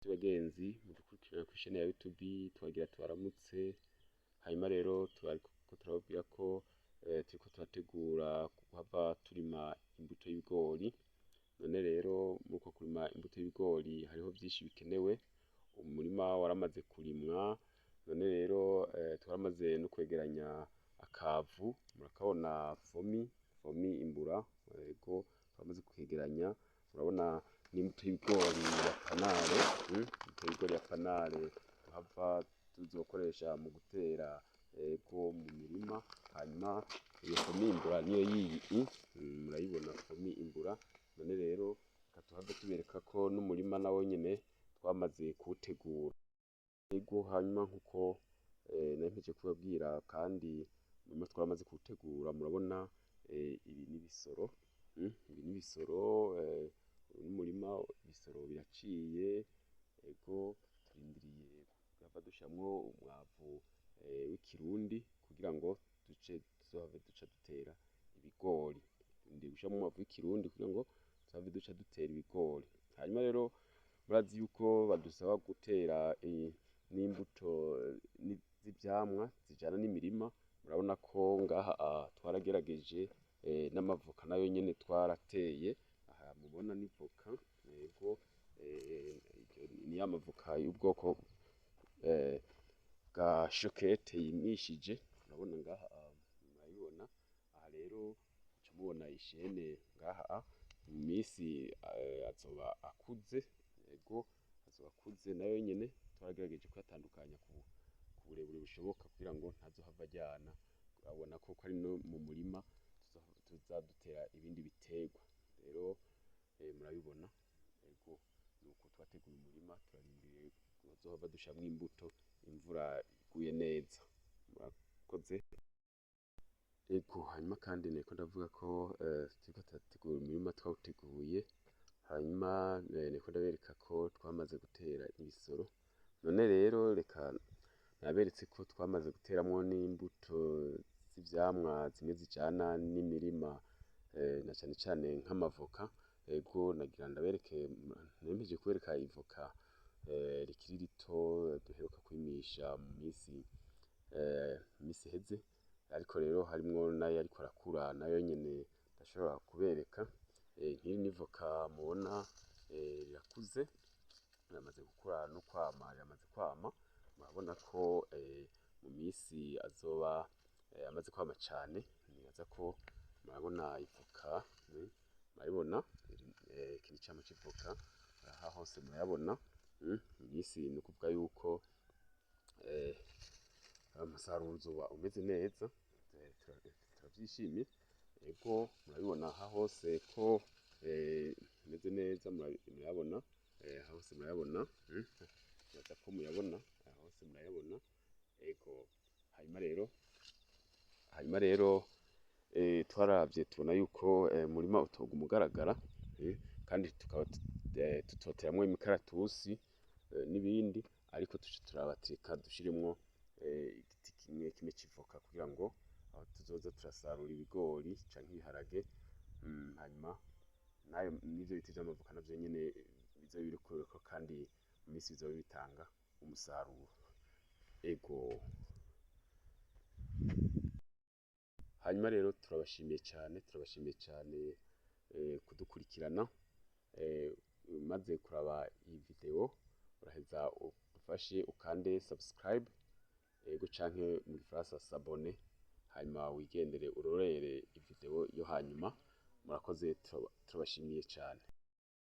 Nshuti bagenzi mudukurikirana kw'ishene ya YouTube twagira tubaramutse, hanyuma rero turababwira ko turiko turategura kuhava turima imbuto y'ibigori. None rero muko kurima imbuto y'ibigori hariho vyinshi bikenewe, umurima waramaze kurimwa, none rero twaramaze no kwegeranya akavu, murakabona fomi imbura, yego twamaze kwegeranya, murabona n'imbuto y'ibigori ya panare, imbuto y'ibigori ya panare tuhava tuzokoresha mu gutera ego mu mirima. Hanyuma iyo fomi imbura niyo yiyi murayibona fomi imbura. None rero tuhava tubereka ko n'umurima nawo nyene twamaze kuwutegura. Ego hanyuma nkuko nampejeje kubabwira kandi umurima twaramaze kuwutegura, murabona ibi n'ibisoro, ibi n'ibisoro, n'umurima ibisoro biraciye, ego turindiriye kuhava dushiramwo umwavu w'ikirundi kugira ngo tuzohave duca dutera ibigori. Turindiriye gushiramwo umwavu w'ikirundi kugira ngo tuzohave duca dutera ibigori. Hanyuma rero murazi yuko badusaba gutera n'imbuto z'ivyamwa zijana n'imirima, murabona ko ngaha twaragerageje n'amavoka nayo nyene twarateye. Aha mubona n'ivoka, yego ni ya mavoka y'ubwoko bwa shokete yimishije, murabona ngaha murayibona. Aha rero muca mubona ishene ngaha mu misi azoba akuze, yego azoba akuze nayo nyene twaragerageje kuyatandukanya ku burebure bushoboka kugira ngo ntazohava ajyana. Urabona ko ari no mu murima tuzadutera ibindi biterwa. Rero murabibona, ego nuko twateguye umurima, turarindiriye tuzohava dushiramwo imbuto imvura iguye neza. Murakoze. Ego hanyuma kandi nariko ndavuga ko turiko turategura umurima twawuteguye, hanyuma nariko ndabereka ko twamaze gutera ibisoro. None rero reka naberetse ko twamaze guteramwo n'imbuto z'ivyamwa zimwe zijana n'imirima, na cane cane nk'amavoka. Ego nagira ndabereke, nampejeje kubereka ivoka rikiri rito duheruka kwimisha mu misi iheze, ariko rero harimwo nayo ariko arakura nayo nyene ndashobora kubereka. Nk'iyi n'ivoka mubona rirakuze, riramaze gukura no kwama, riramaze kwama. Murabona ko mu misi azoba amaze kwama cane, nibaza ko murabona ivoka, murayibona iki n'icamwa c'ivoka, aha hose murayabona. Imisi n'ukuvuga yuko umusaruro uzoba umeze neza, turavyishimiye. Ego murabibona aha hose ko bimeze neza, murayabona aha hose murayabona, nibaza ko muyabona, aha hose murayabona. Ego hanyuma rero twaravye tubona yuko umurima utoguma ugaragara, kandi tukaba tutoteramwo imikaratusi n'ibindi, ariko tuca turaba ati reka dushiremwo igiti kimwe c'ivoka kugira ngo aho tuzoza turasarura ibigori canke ibiharage, hanyuma n'ivyo biti vy'amavoka navyo nyene bizobe biriko kandi mu misi bizobe bitanga umusaruro. Ego hanyuma rero turabashimiye cane kudukurikirana. Maze kuraba iyi video uraheza ufashe ukande subscribe, ego canke mu gifaransa s'abonner, hanyuma wigendere urorere ivideo yo hanyuma. Murakoze, turabashimiye cane.